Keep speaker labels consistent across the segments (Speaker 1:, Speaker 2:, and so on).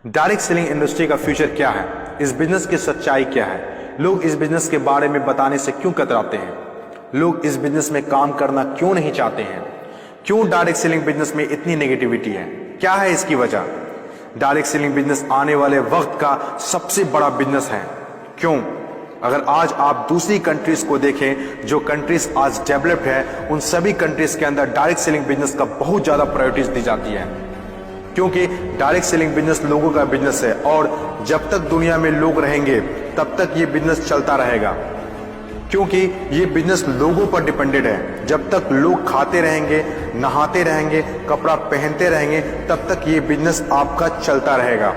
Speaker 1: Direct selling industry का future क्या है, इस बिजनेस की सच्चाई क्या है, लोग इस बिजनेस के बारे में बताने से क्यों कतराते हैं, लोग इस बिजनेस में काम करना क्यों नहीं चाहते हैं, क्यों डायरेक्ट सेलिंग बिजनेस में इतनी नेगेटिविटी है, क्या है इसकी वजह। डायरेक्ट सेलिंग बिजनेस आने वाले वक्त का सबसे बड़ा बिजनेस है। क्यों? अगर आज आप दूसरी कंट्रीज को देखें, जो कंट्रीज आज डेवलप्ड है, उन सभी कंट्रीज के अंदर डायरेक्ट सेलिंग बिजनेस का बहुत ज्यादा प्रायोरिटीज दी जाती है, क्योंकि डायरेक्ट सेलिंग बिजनेस लोगों का बिजनेस है और जब तक दुनिया में लोग रहेंगे तब तक ये बिजनेस चलता रहेगा, क्योंकि ये बिजनेस लोगों पर डिपेंडेड है। जब तक लोग खाते रहेंगे, नहाते रहेंगे, कपड़ा पहनते रहेंगे, तब तक ये बिजनेस आपका चलता रहेगा।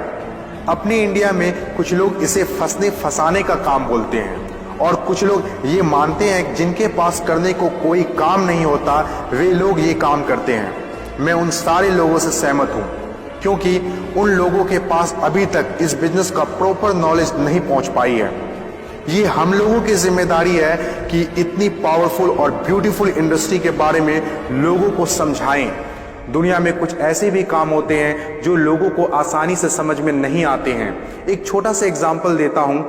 Speaker 1: अपने इंडिया में कुछ लोग इसे फंसने फंसाने का काम बोलते हैं और कुछ लोग ये मानते हैं जिनके पास करने को कोई काम नहीं होता वे लोग ये काम करते हैं। मैं उन सारे लोगों से सहमत हूँ, क्योंकि उन लोगों के पास अभी तक इस बिजनेस का प्रॉपर नॉलेज नहीं पहुंच पाई है। ये हम लोगों की जिम्मेदारी है कि इतनी पावरफुल और ब्यूटीफुल इंडस्ट्री के बारे में लोगों को समझाएं। दुनिया में कुछ ऐसे भी काम होते हैं जो लोगों को आसानी से समझ में नहीं आते हैं। एक छोटा सा एग्जांपल देता हूं।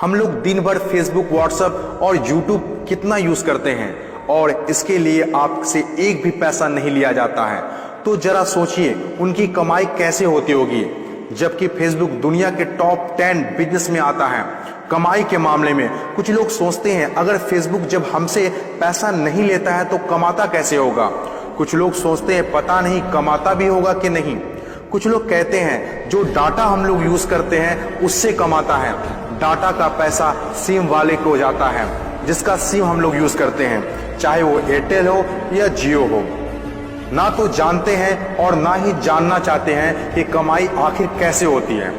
Speaker 1: हम लोग दिन भर फेसबुक, व्हाट्सएप और यूट्यूब कितना यूज करते हैं और इसके लिए आपसे एक भी पैसा नहीं लिया जाता है। तो जरा सोचिए उनकी कमाई कैसे होती होगी, जबकि फेसबुक दुनिया के टॉप 10 बिजनेस में आता है कमाई के मामले में। कुछ लोग सोचते हैं अगर फेसबुक जब हमसे पैसा नहीं लेता है तो कमाता कैसे होगा। कुछ लोग सोचते हैं पता नहीं कमाता भी होगा कि नहीं। कुछ लोग कहते हैं जो डाटा हम लोग यूज करते हैं उससे कमाता है। डाटा का पैसा सिम वाले को जाता है, जिसका सिम हम लोग यूज करते हैं, चाहे वो एयरटेल हो या जियो हो। ना तो जानते हैं और ना ही जानना चाहते हैं कि कमाई आखिर कैसे होती है।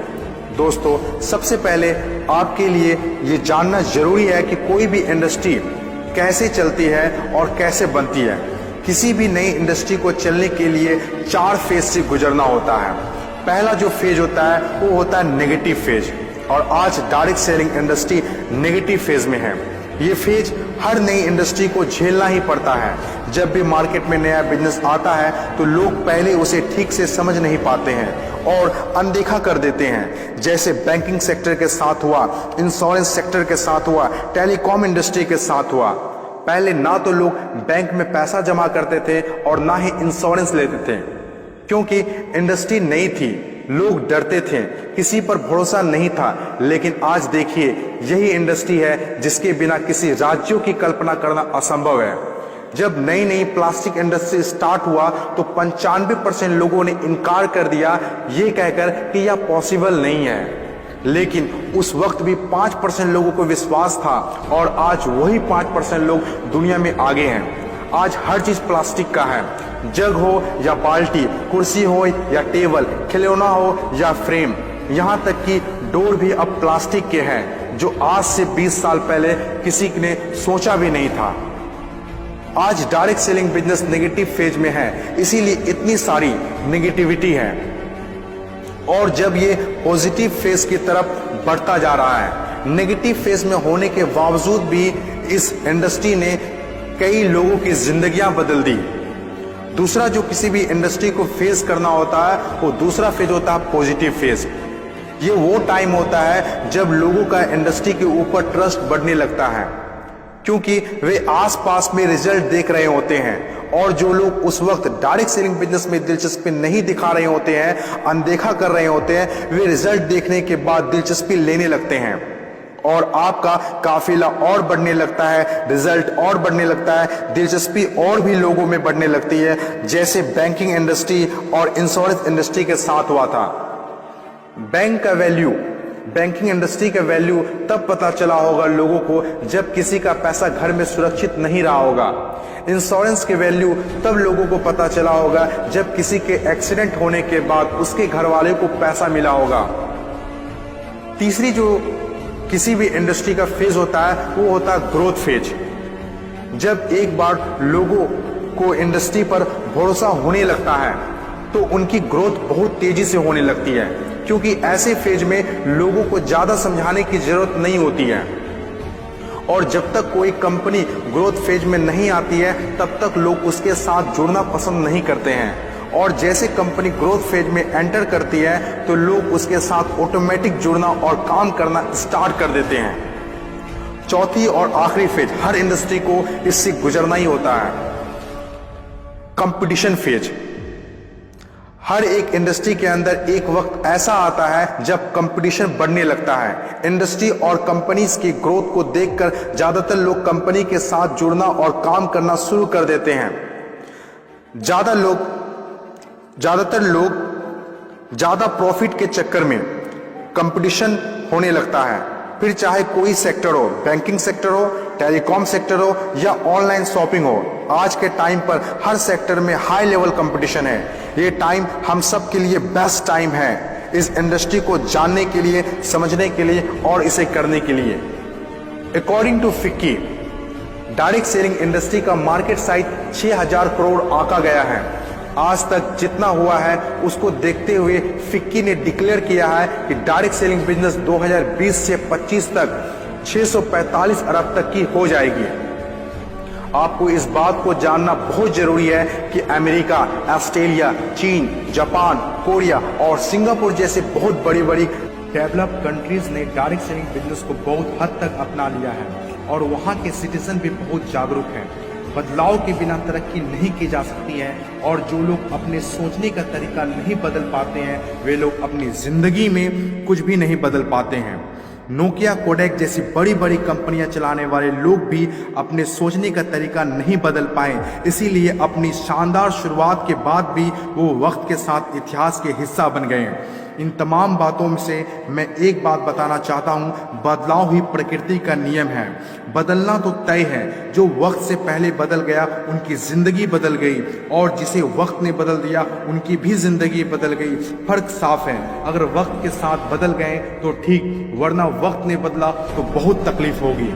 Speaker 1: दोस्तों, सबसे पहले आपके लिए ये जानना जरूरी है कि कोई भी इंडस्ट्री कैसे चलती है और कैसे बनती है। किसी भी नई इंडस्ट्री को चलने के लिए 4 फेज से गुजरना होता है। पहला जो फेज होता है वो होता है नेगेटिव फेज, और आज direct selling industry negative phase में है। ये फेज हर नई इंडस्ट्री को झेलना ही पड़ता है। जब भी मार्केट में नया बिजनेस आता है तो लोग पहले उसे ठीक से समझ नहीं पाते हैं और अनदेखा कर देते हैं। जैसे बैंकिंग सेक्टर के साथ हुआ, इंश्योरेंस सेक्टर के साथ हुआ, टेलीकॉम इंडस्ट्री के साथ हुआ। पहले ना तो लोग बैंक में पैसा जमा करते थे और ना ही इंश्योरेंस लेते थे, क्योंकि इंडस्ट्री नई थी, लोग डरते थे, किसी पर भरोसा नहीं था। लेकिन आज देखिए, यही इंडस्ट्री है जिसके बिना किसी राज्यों की कल्पना करना असंभव है। जब नई नई प्लास्टिक इंडस्ट्री स्टार्ट हुआ तो 95% लोगों ने इनकार कर दिया, ये कहकर कि यह पॉसिबल नहीं है। लेकिन उस वक्त भी 5% लोगों को विश्वास था और आज वही 5% लोग दुनिया में आगे हैं। आज हर चीज प्लास्टिक का है, जग हो या बाल्टी, कुर्सी हो या टेबल, खिलौना हो या फ्रेम, यहाँ तक कि डोर भी अब प्लास्टिक के हैं, जो आज से 20 साल पहले किसी ने सोचा भी नहीं था। आज direct selling business negative phase में है, इसीलिए इतनी सारी नेगेटिविटी है। और जब ये पॉजिटिव फेज की तरफ बढ़ता जा रहा है, नेगेटिव फेज में होने के बावजूद भी इस इंडस्ट्री ने कई लोगों की जिंदगियां बदल दी। दूसरा जो किसी भी इंडस्ट्री को फेस करना होता है वो दूसरा फेज होता है पॉजिटिव फेज। ये वो टाइम होता है जब लोगों का इंडस्ट्री के ऊपर ट्रस्ट बढ़ने लगता है, क्योंकि वे आसपास में रिजल्ट देख रहे होते हैं। और जो लोग उस वक्त डायरेक्ट सेलिंग बिजनेस में दिलचस्पी नहीं दिखा रहे होते हैं, अनदेखा कर रहे होते हैं, वे रिजल्ट देखने के बाद दिलचस्पी लेने लगते हैं और आपका काफिला और बढ़ने लगता है, रिजल्ट और बढ़ने लगता है, दिलचस्पी और भी लोगों में बढ़ने लगती है। जैसे बैंकिंग इंडस्ट्री और इंश्योरेंस इंडस्ट्री के साथ हुआ था। बैंकिंग इंडस्ट्री का वैल्यू तब पता चला होगा लोगों को जब किसी का पैसा घर में सुरक्षित नहीं रहा होगा। इंश्योरेंस के वैल्यू तब लोगों को पता चला होगा जब किसी के एक्सीडेंट होने के बाद उसके घर वाले को पैसा मिला होगा। तीसरी जो किसी भी इंडस्ट्री का फेज होता है वो होता है ग्रोथ फेज। जब एक बार लोगों को इंडस्ट्री पर भरोसा होने लगता है तो उनकी ग्रोथ बहुत तेजी से होने लगती है, क्योंकि ऐसे फेज में लोगों को ज्यादा समझाने की जरूरत नहीं होती है। और जब तक कोई कंपनी ग्रोथ फेज में नहीं आती है तब तक लोग उसके साथ जुड़ना पसंद नहीं करते हैं और जैसे कंपनी ग्रोथ फेज में एंटर करती है तो लोग उसके साथ ऑटोमेटिक जुड़ना और काम करना स्टार्ट कर देते हैं। चौथी और आखिरी फेज, हर इंडस्ट्री को इससे गुजरना ही होता है, कंपटीशन फेज। हर एक इंडस्ट्री के अंदर एक वक्त ऐसा आता है जब कंपटीशन बढ़ने लगता है। इंडस्ट्री और कंपनीज की ग्रोथ को देखकर ज्यादातर लोग कंपनी के साथ जुड़ना और काम करना शुरू कर देते हैं। ज्यादातर लोग ज्यादा प्रॉफिट के चक्कर में कंपटीशन होने लगता है, फिर चाहे कोई सेक्टर हो, बैंकिंग सेक्टर हो, टेलीकॉम सेक्टर हो या ऑनलाइन शॉपिंग हो। आज के टाइम पर हर सेक्टर में हाई लेवल कंपटीशन है। ये टाइम हम सब के लिए बेस्ट टाइम है, इस इंडस्ट्री को जानने के लिए, समझने के लिए और इसे करने के लिए। According to FICCI, direct selling industry का मार्केट साइज 6000 करोड़ आंका गया है। आज तक जितना हुआ है उसको देखते हुए फिक्की ने डिक्लेयर किया है कि डायरेक्ट सेलिंग बिजनेस 2020 से 25 तक 645 अरब तक की हो जाएगी। आपको इस बात को जानना बहुत जरूरी है कि अमेरिका, ऑस्ट्रेलिया, चीन, जापान, कोरिया और सिंगापुर जैसे बहुत बड़ी बड़ी डेवलप्ड कंट्रीज ने डायरेक्ट सेलिंग बिजनेस को बहुत हद तक अपना लिया है और वहां के सिटीजन भी बहुत जागरूक हैं। बदलाव के बिना तरक्की नहीं की जा सकती है और जो लोग अपने सोचने का तरीका नहीं बदल पाते हैं वे लोग अपनी जिंदगी में कुछ भी नहीं बदल पाते हैं। नोकिया, कोडेक जैसी बड़ी बड़ी कंपनियां चलाने वाले लोग भी अपने सोचने का तरीका नहीं बदल पाए, इसीलिए अपनी शानदार शुरुआत के बाद भी वो वक्त के साथ इतिहास के हिस्सा बन गए। इन तमाम बातों से मैं एक बात बताना चाहता हूं, बदलाव ही प्रकृति का नियम है। बदलना तो तय है, जो वक्त से पहले बदल गया उनकी जिंदगी बदल गई और जिसे वक्त ने बदल दिया उनकी भी जिंदगी बदल गई। फर्क साफ है, अगर वक्त के साथ बदल गए तो ठीक, वरना वक्त ने बदला तो बहुत तकलीफ होगी।